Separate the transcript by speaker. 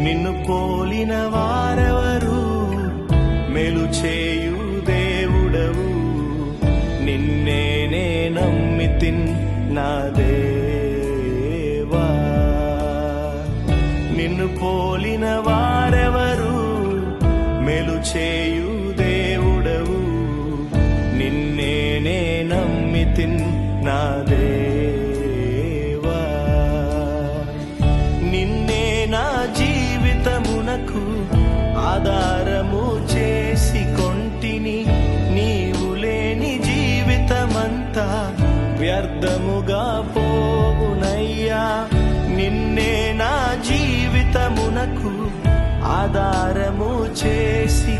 Speaker 1: నిన్ను పోలిన వారెవరు? మేలు చేయు దేవుడవు, నిన్నే నమ్మితిన్ నా దేవా. నిన్ను పోలిన వారెవరు? మేలు చేయు దేవుడవు, నిన్నే నమ్మితిన్ నా దేవా. నిన్నే నా జీవితమునకు ఆధారము చేసి కొంటిని. నీవు లేని జీవితమంతా వ్యర్థముగా పోవునయ్యా. నిన్నే నా జీవితమునకు ఆధారము చేసి